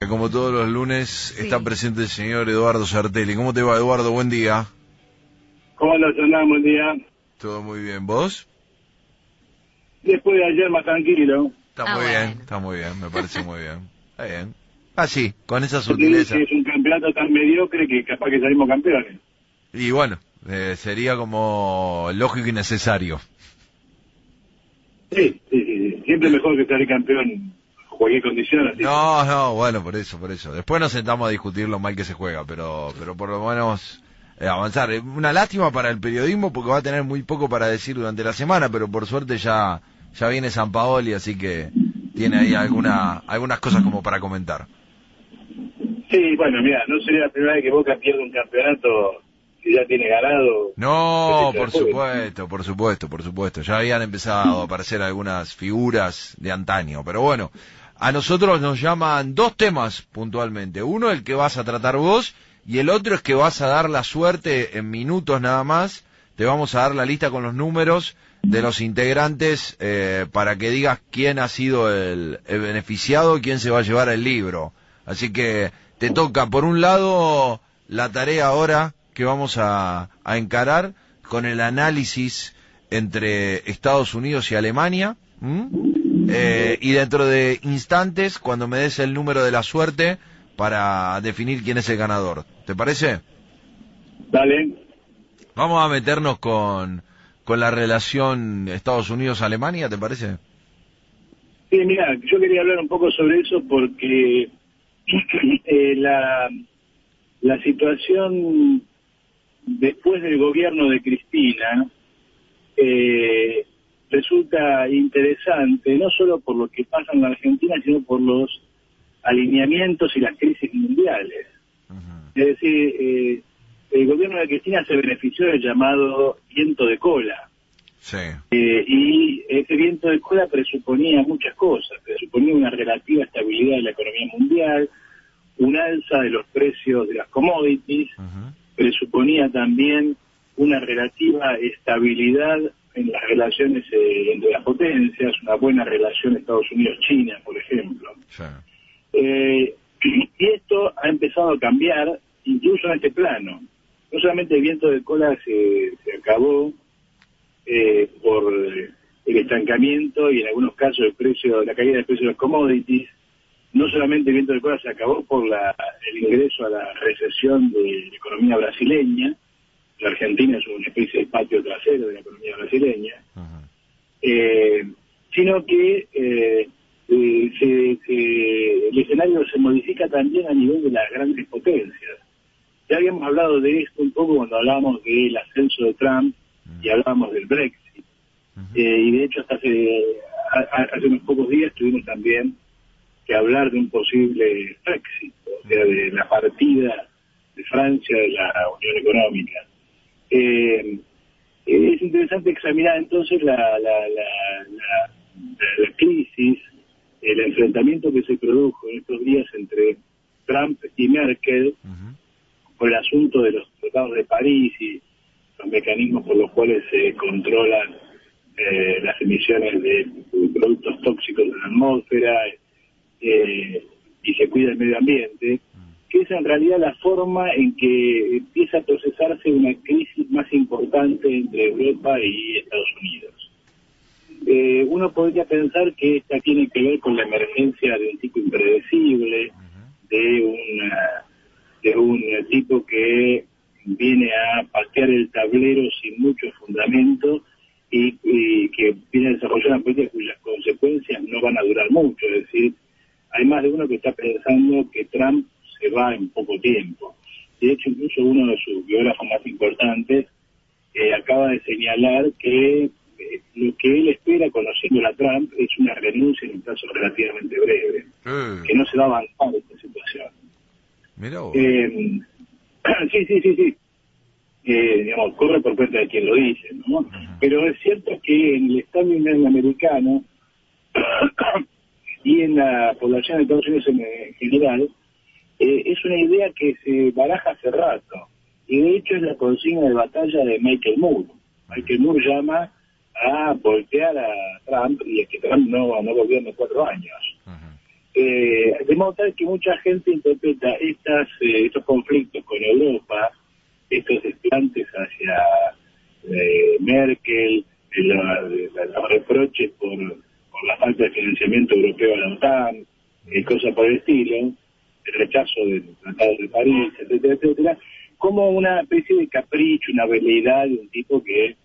Como todos los lunes Sí. está presente el señor Eduardo Sartelli. ¿Cómo te va, Eduardo? Buen día. ¿Cómo lo sonamos? Buen día. Todo muy bien. ¿Vos? Después de ayer más tranquilo. Está muy bueno. bien, está muy bien, me parece muy bien. Está bien. Así, con esa Porque sutileza. es un campeonato tan mediocre que capaz que salimos campeones. Y bueno, sería como lógico y necesario. Sí. Siempre mejor que salir campeón en cualquier condición. Así. No, bueno, por eso. Después nos sentamos a discutir lo mal que se juega, pero por lo menos avanzar. Una lástima para el periodismo porque va a tener muy poco para decir durante la semana, pero por suerte ya viene Sampaoli, así que tiene ahí algunas cosas como para comentar. Sí, bueno, mira, no sería la primera vez que Boca pierde un campeonato que ya tiene ganado. No, Fecha por supuesto. Ya habían empezado a aparecer algunas figuras de antaño, pero bueno, a nosotros nos llaman dos temas puntualmente. Uno, el que vas a tratar vos, y el otro es que vas a dar la suerte en minutos nada más. Te vamos a dar la lista con los números de los integrantes para que digas quién ha sido el beneficiado, quién se va a llevar el libro. Así que te toca, por un lado, la tarea ahora que vamos a encarar con el análisis entre Estados Unidos y Alemania. Y dentro de instantes, cuando me des el número de la suerte para definir quién es el ganador. ¿Te parece? Dale. Vamos a meternos con la relación Estados Unidos-Alemania, ¿te parece? Sí, mira, yo quería hablar un poco sobre eso porque la situación después del gobierno de Cristina resulta interesante, no solo por lo que pasa en la Argentina, sino por los alineamientos y las crisis mundiales. Es decir, el gobierno de Cristina se benefició del llamado viento de cola. Sí. Y ese viento de cola presuponía muchas cosas. Presuponía una relativa estabilidad de la economía mundial, un alza de los precios de las commodities, presuponía también una relativa estabilidad en las relaciones entre las potencias, una buena relación Estados Unidos-China, por ejemplo. Sí. Y esto ha empezado a cambiar incluso en este plano. No solamente el viento de cola se acabó por el estancamiento y en algunos casos la caída del precio de los commodities, no solamente el viento de cola se acabó por el ingreso a la recesión de la economía brasileña. La Argentina es una especie de patio trasero de la economía brasileña, sino que el escenario se modifica también a nivel de las grandes potencias. Ya habíamos hablado de esto un poco cuando hablábamos del ascenso de Trump y hablábamos del Brexit. Y de hecho hasta hace unos pocos días tuvimos también que hablar de un posible Brexit, o sea, de la partida de Francia de la Unión Económica. Es interesante examinar entonces la crisis, el enfrentamiento que se produjo en estos días entre Trump y Merkel por el asunto de los tratados de París y los mecanismos por los cuales se controlan las emisiones de productos tóxicos en la atmósfera y se cuida el medio ambiente, que es en realidad la forma en que empieza a procesarse una crisis más importante entre Europa y Estados Unidos. Uno podría pensar que esta tiene que ver con la emergencia de un tipo impredecible, de un tipo que viene a patear el tablero sin mucho fundamento y que viene a desarrollar una política cuyas consecuencias no van a durar mucho. Es decir, hay más de uno que está pensando que Trump se va en poco tiempo. De hecho, incluso uno de sus biógrafos más importantes acaba de señalar que lo que él espera, conociendo a Trump, es una renuncia en un plazo relativamente breve, que no se va a avanzar esta situación. Mirá vos. Sí. Digamos, corre por cuenta de quien lo dice, ¿no? Pero es cierto que en el establishment americano y en la población de Estados Unidos en general, es una idea que se baraja hace rato, y de hecho es la consigna de batalla de Michael Moore. Michael Moore llama a voltear a Trump y es que Trump no gobierne 4 años. De modo tal que mucha gente interpreta estos conflictos con Europa, estos desplantes hacia Merkel, los reproches por la falta de financiamiento europeo a la OTAN, cosas por el estilo, el rechazo del Tratado de París, etcétera, etcétera, como una especie de capricho, una veleidad de un tipo que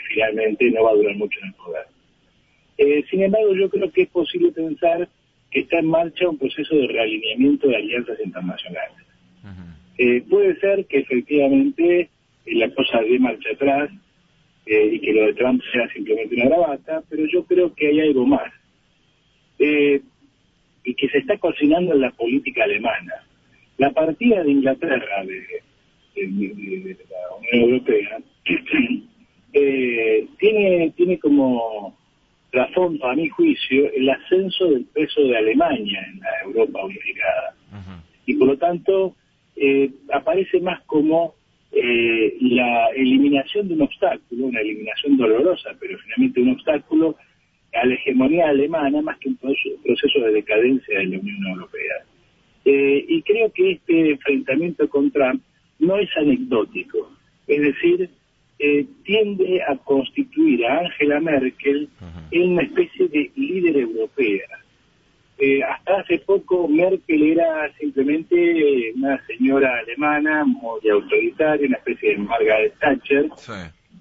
finalmente no va a durar mucho en el poder. Sin embargo, yo creo que es posible pensar que está en marcha un proceso de realineamiento de alianzas internacionales. Puede ser que efectivamente la cosa dé marcha atrás y que lo de Trump sea simplemente una bravata, pero yo creo que hay algo más. Y que se está cocinando en la política alemana. La partida de Inglaterra de la Unión Europea tiene como razón, a mi juicio, el ascenso del peso de Alemania en la Europa unificada. Y por lo tanto, aparece más como la eliminación de un obstáculo, una eliminación dolorosa, pero finalmente un obstáculo a la hegemonía alemana más que un proceso de decadencia de la Unión Europea. Y creo que este enfrentamiento con Trump no es anecdótico, es decir, tiende a constituir a Angela Merkel en una especie de líder europea. Hasta hace poco Merkel era simplemente una señora alemana muy autoritaria, una especie de Margaret Thatcher, sí,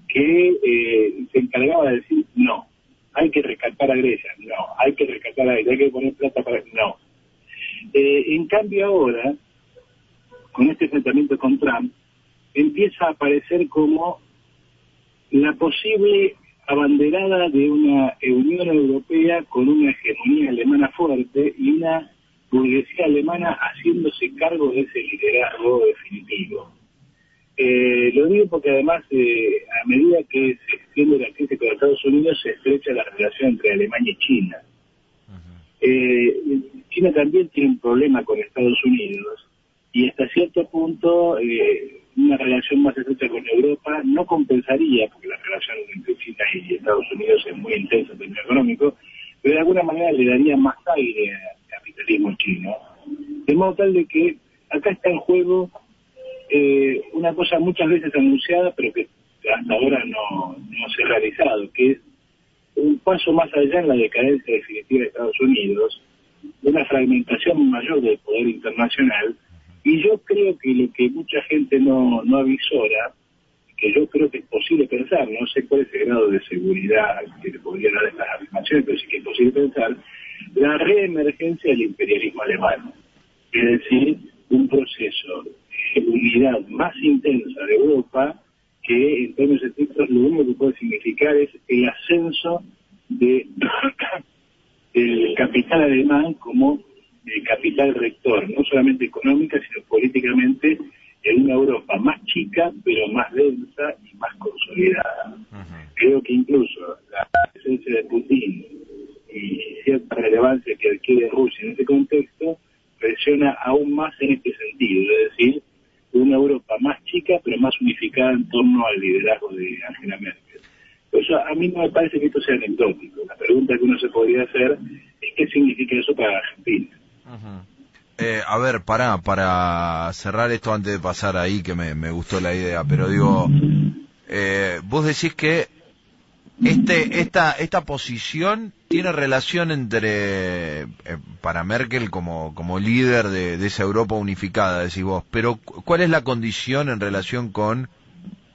que se encargaba de decir no, hay que rescatar a Grecia, no, hay que rescatar a Grecia, hay que poner plata para... no. En cambio ahora, con este enfrentamiento con Trump, empieza a aparecer como la posible abanderada de una Unión Europea con una hegemonía alemana fuerte y una burguesía alemana haciéndose cargo de ese liderazgo definitivo. Lo digo porque además, a medida que se extiende la crisis con Estados Unidos, se estrecha la relación entre Alemania y China. China también tiene un problema con Estados Unidos y hasta cierto punto una relación más estrecha con Europa no compensaría, porque la relación entre China y Estados Unidos es muy intensa en términos económicos, pero de alguna manera le daría más aire al capitalismo chino. De modo tal de que acá está en juego una cosa muchas veces anunciada, pero que hasta ahora no se ha realizado, que es un paso más allá en la decadencia definitiva de Estados Unidos, una fragmentación mayor del poder internacional, y yo creo que lo que mucha gente no avisora, que yo creo que es posible pensar, no sé cuál es el grado de seguridad que le podría dar estas afirmaciones, pero sí que es posible pensar, la reemergencia del imperialismo alemán, es decir, un proceso de unidad más intensa de Europa, que en términos estrictos lo único que puede significar es el ascenso del capital alemán como capital rector, no solamente económica, sino políticamente, en una Europa más chica, pero más densa y más consolidada. Creo que incluso la presencia de Putin y cierta relevancia que adquiere Rusia en este contexto presiona aún más en este sentido, es decir, una Europa más chica, pero más unificada en torno al liderazgo de Angela Merkel. Por eso a mí no me parece que esto sea anecdótico. La pregunta que uno se podría hacer es qué significa eso para Argentina. A ver, para cerrar esto antes de pasar ahí, que me gustó la idea, pero digo, vos decís que esta posición tiene relación entre para Merkel como líder de esa Europa unificada, decís vos, pero ¿cuál es la condición en relación con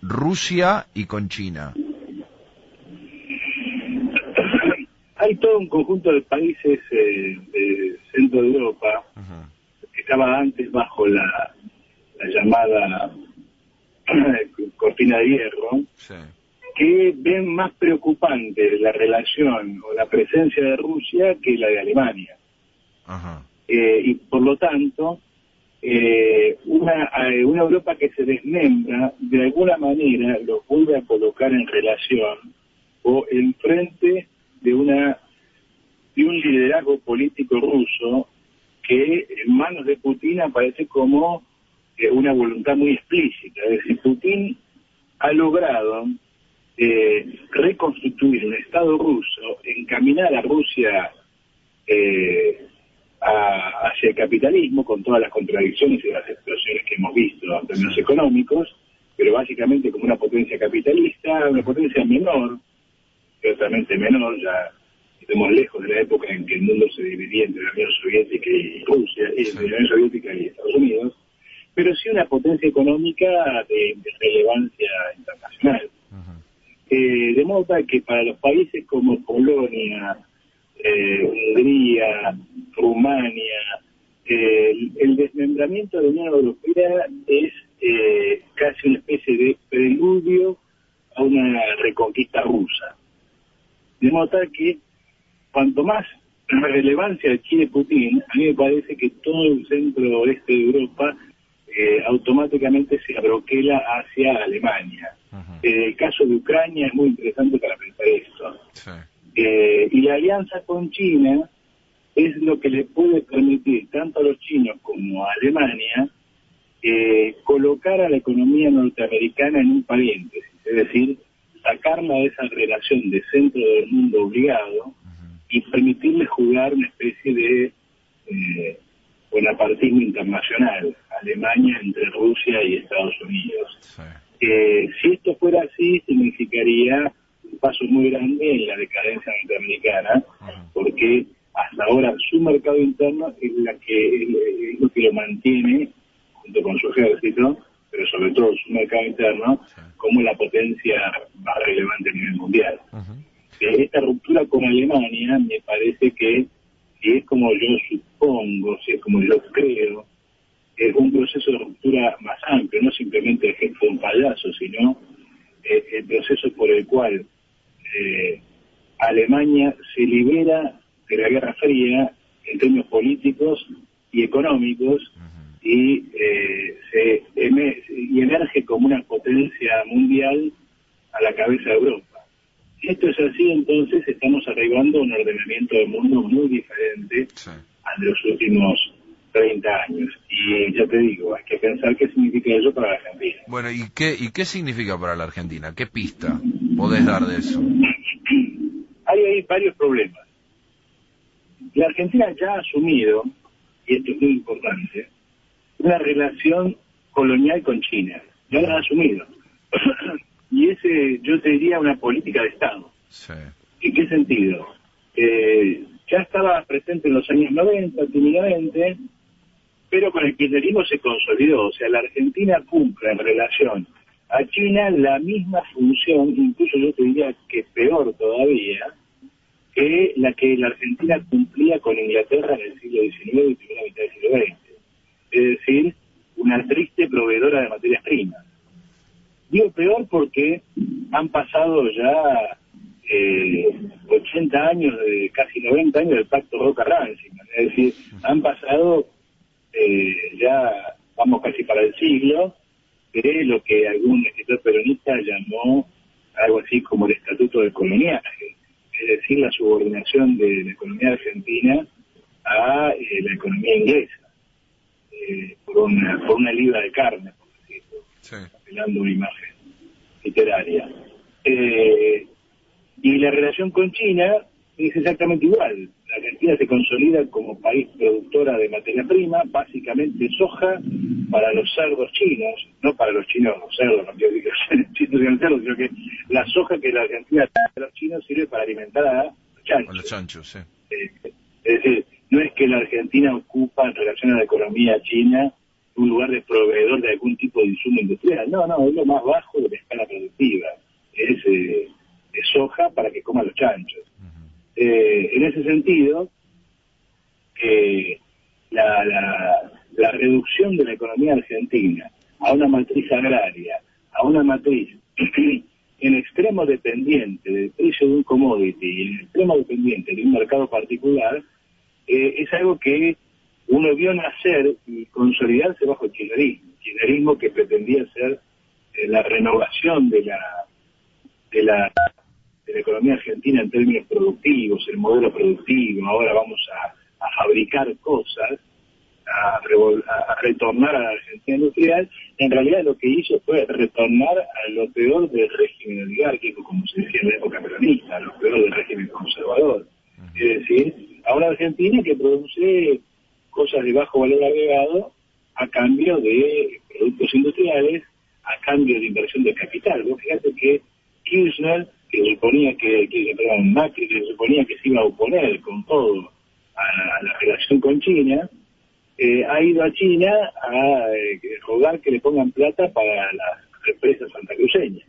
Rusia y con China? Hay todo un conjunto de países del centro de Europa que estaba antes bajo la llamada cortina de hierro, sí, que ven más preocupante la relación o la presencia de Rusia que la de Alemania. Y por lo tanto, una Europa que se desmembra, de alguna manera los vuelve a colocar en relación o enfrente de un liderazgo político ruso que en manos de Putin aparece como una voluntad muy explícita. Es decir, Putin ha logrado reconstituir un Estado ruso, encaminar a Rusia hacia el capitalismo, con todas las contradicciones y las explosiones que hemos visto en términos económicos, pero básicamente como una potencia capitalista, una potencia menor, ciertamente menor, ya estamos lejos de la época en que el mundo se dividía entre la Unión Soviética y Rusia, entre la Unión Soviética y Estados Unidos, pero sí una potencia económica de relevancia internacional. De modo tal que para los países como Polonia, Hungría, Rumania, el desmembramiento de la Unión Europea es casi una especie de preludio a una reconquista rusa. De modo tal que cuanto más relevancia adquiere Putin, a mí me parece que todo el centro-oeste de Europa automáticamente se abroquela hacia Alemania. El caso de Ucrania es muy interesante para pensar esto. Sí. Y la alianza con China es lo que le puede permitir tanto a los chinos como a Alemania colocar a la economía norteamericana en un paréntesis, es decir, sacarla de esa relación de centro del mundo obligado y permitirle jugar una especie de bonapartismo internacional, Alemania entre Rusia y Estados Unidos. Sí. Si esto fuera así, significaría un paso muy grande en la decadencia norteamericana, porque hasta ahora su mercado interno es lo que lo mantiene, junto con su ejército, pero sobre todo su mercado interno, como la potencia más relevante a nivel mundial. Esta ruptura con Alemania me parece que, si es como yo supongo, si es como yo creo, es un proceso de ruptura más amplio, no simplemente el gesto de un payaso, sino el proceso por el cual Alemania se libera de la Guerra Fría en términos políticos y económicos y emerge como una potencia mundial a la cabeza de Europa. Si esto es así, entonces estamos arribando a un ordenamiento del mundo muy diferente al de los últimos 30 años. Y ya te digo, hay que pensar qué significa eso para la Argentina. Bueno, ¿y qué significa para la Argentina? ¿Qué pista podés dar de eso? Hay varios problemas. La Argentina ya ha asumido, y esto es muy importante, una relación colonial con China. Ya la ha asumido. Y yo te diría, una política de Estado. Sí. ¿En qué sentido? Ya estaba presente en los años 90, tímidamente, pero con el kirchnerismo se consolidó. O sea, la Argentina cumple en relación a China la misma función, incluso yo te diría que peor todavía, que la Argentina cumplía con Inglaterra en el siglo XIX y primera mitad del siglo XX. Es decir, una triste proveedora de materias primas. Digo peor porque han pasado ya 80 años, casi 90 años del pacto Roca-Rancid. Es decir, han pasado ya, vamos casi para el siglo, de lo que algún escritor peronista llamó algo así como el estatuto del coloniaje. Es decir, la subordinación de la economía argentina a la economía inglesa, por una libra de carne, por decirlo, apelando a una imagen literaria. Y la relación con China es exactamente igual. La Argentina se consolida como país productora de materia prima, básicamente soja para los cerdos chinos, no para los chinos, los cerdos, no quiero decir que los chinos sean cerdos, sino que la soja que la Argentina da a los chinos sirve para alimentar a los chanchos. A los chanchos, sí. Es decir, no es que la Argentina ocupa en relación a la economía china un lugar de proveedor de algún tipo de insumo industrial, no, es lo más bajo de la escala productiva, es soja para que coman los chanchos. En ese sentido, la reducción de la economía argentina a una matriz agraria, a una matriz en extremo dependiente del precio de un commodity y en extremo dependiente de un mercado particular, es algo que uno vio nacer y consolidarse bajo el kirchnerismo que pretendía ser la renovación de la economía argentina en términos productivos, el modelo productivo. Ahora vamos a fabricar cosas, a retornar a la Argentina industrial. En realidad lo que hizo fue retornar a lo peor del régimen oligárquico, como se decía en la época peronista, a lo peor del régimen conservador. Es decir, a una Argentina que produce cosas de bajo valor agregado a cambio de productos industriales, a cambio de inversión de capital. Vos fíjate que Kirchner, Macri, que se suponía que se iba a oponer con todo a la relación con China, ha ido a China a rogar que le pongan plata para las empresas santacruceñas.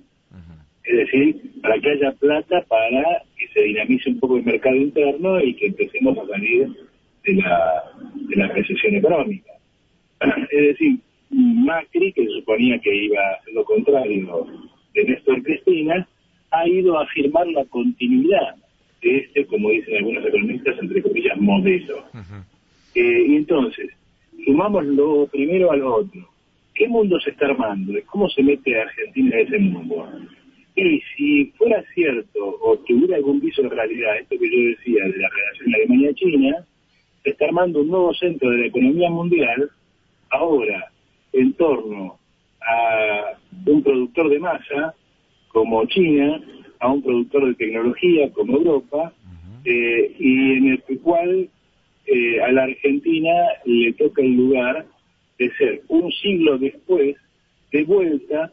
Es decir, para que haya plata para que se dinamice un poco el mercado interno y que empecemos a salir de la recesión económica. Es decir, Macri, que se suponía que iba a hacer lo contrario de Néstor Cristina, ha ido a afirmar la continuidad de como dicen algunos economistas, entre comillas, modelo. Y entonces, sumamos lo primero a lo otro. ¿Qué mundo se está armando? ¿Cómo se mete Argentina en ese mundo? Y si fuera cierto o tuviera algún viso de realidad, esto que yo decía de la relación Alemania-China, se está armando un nuevo centro de la economía mundial, ahora en torno a un productor de masa como China, a un productor de tecnología como Europa, y en el cual a la Argentina le toca el lugar de ser un siglo después, de vuelta,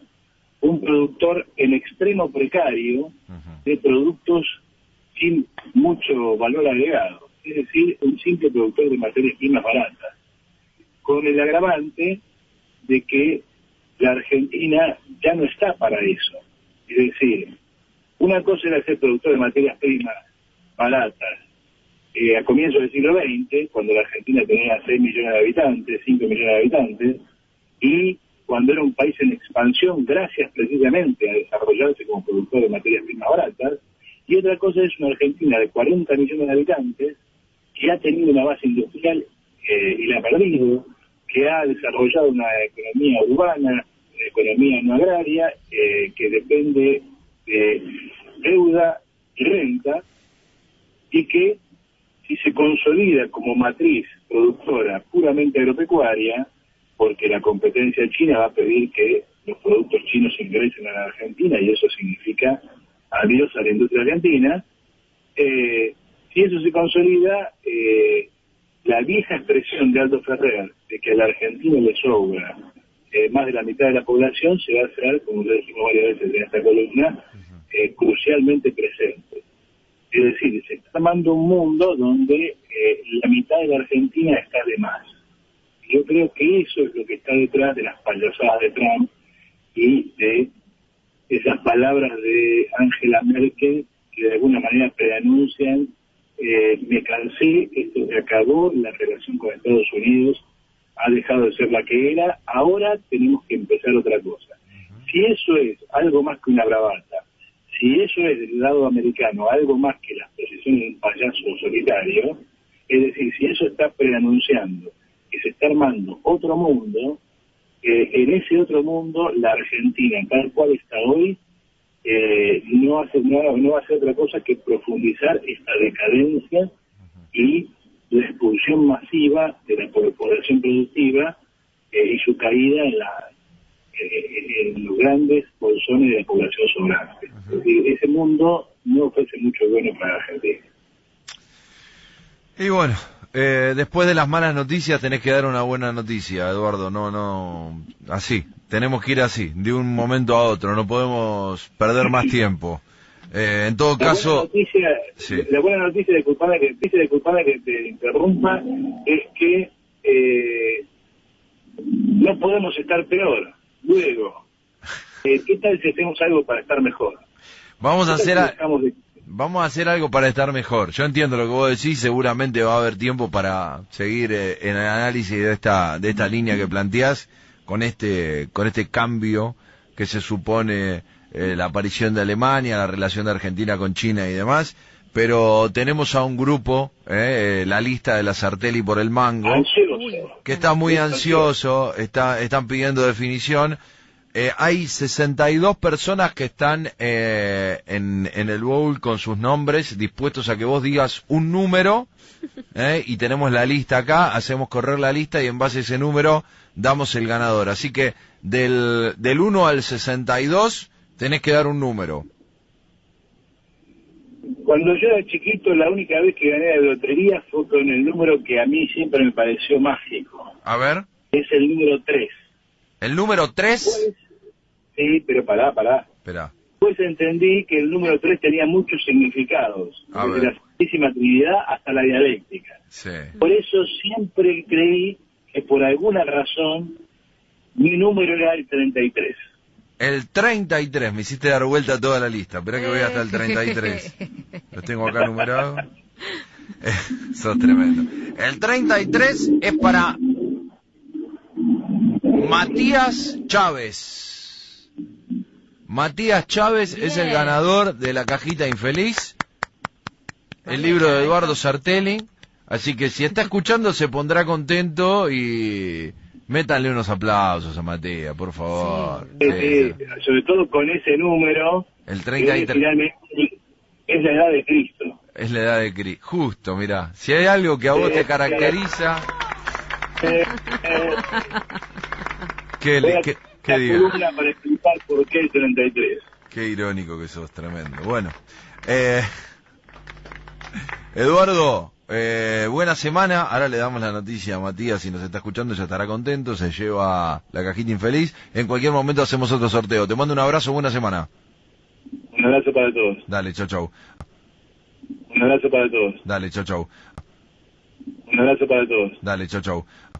un productor en extremo precario de productos sin mucho valor agregado, es decir, un simple productor de materias primas baratas, con el agravante de que la Argentina ya no está para eso. Es decir, una cosa era ser productor de materias primas baratas a comienzos del siglo XX, cuando la Argentina tenía 6 millones de habitantes, 5 millones de habitantes, y cuando era un país en expansión gracias precisamente a desarrollarse como productor de materias primas baratas, y otra cosa es una Argentina de 40 millones de habitantes que ha tenido una base industrial y la ha perdido, que ha desarrollado una economía urbana, una economía no agraria, que depende de deuda y renta, y que si se consolida como matriz productora puramente agropecuaria, porque la competencia china va a pedir que los productos chinos ingresen a la Argentina, y eso significa adiós a la industria argentina, si eso se consolida, la vieja expresión de Aldo Ferrer, de que a la Argentina le sobra más de la mitad de la población, se va a hacer, como lo dijimos varias veces en esta columna, crucialmente presente. Es decir, se está armando un mundo donde la mitad de la Argentina está de más. Yo creo que eso es lo que está detrás de las payasadas de Trump y de esas palabras de Angela Merkel que de alguna manera preanuncian me cansé, esto se acabó, la relación con Estados Unidos ha dejado de ser la que era, ahora tenemos que empezar otra cosa. Si eso es algo más que una bravata, si eso es del lado americano algo más que la posición de un payaso solitario, es decir, si eso está preanunciando que se está armando otro mundo, en ese otro mundo la Argentina, tal cual está hoy, no va a hacer otra cosa que profundizar esta decadencia y la expulsión masiva de la población productiva y su caída en los grandes bolsones de la población sobrante. Es decir, ese mundo no ofrece mucho bueno para la Argentina. Y bueno, después de las malas noticias tenés que dar una buena noticia, Eduardo. No, así. Tenemos que ir así, de un momento a otro. No podemos perder más tiempo. En todo caso... La buena noticia, disculpame que te interrumpa, es que no podemos estar peor. Luego, ¿qué tal si hacemos algo para estar mejor? Vamos a hacer algo para estar mejor. Yo entiendo lo que vos decís, seguramente va a haber tiempo para seguir en el análisis de esta línea que planteás con este cambio que se supone la aparición de Alemania, la relación de Argentina con China y demás, pero tenemos a un grupo, la lista de la Sartelli por el mango, que está muy ansioso, están pidiendo definición. Hay 62 personas que están en el bowl con sus nombres, dispuestos a que vos digas un número, y tenemos la lista acá, hacemos correr la lista y en base a ese número damos el ganador. Así que del 1 al 62 tenés que dar un número. Cuando yo era chiquito, la única vez que gané la lotería fue con el número que a mí siempre me pareció mágico. A ver. Es el número 3. ¿El número 3? Pues, sí, pero pará. Espera. Pues entendí que el número 3 tenía muchos significados. A Desde ver. la Santísima Trinidad hasta la dialéctica. Sí. Por eso siempre creí que por alguna razón mi número era el 33. El 33, me hiciste dar vuelta a toda la lista. Espera que voy hasta el 33. Los tengo acá numerados. Sos tremendo. El 33 es para Matías Chávez. Matías Chávez es el ganador de la cajita infeliz, el libro de Eduardo Sartelli. Así que si está escuchando se pondrá contento y métanle unos aplausos a Matías, por favor. Sí, sobre todo con ese número. El que 33. finalmente es la edad de Cristo. Es la edad de Cristo. Justo, mirá. Si hay algo que a vos te caracteriza... ¿Qué diga? Columna para explicar por qué el 33. Qué irónico que sos, tremendo. Bueno, Eduardo, buena semana. Ahora le damos la noticia a Matías, si nos está escuchando ya estará contento, se lleva la cajita infeliz. En cualquier momento hacemos otro sorteo. Te mando un abrazo, buena semana. Un abrazo para todos. Dale, chau. Un abrazo para todos. Dale, chau. Un abrazo para todos. Dale, chau.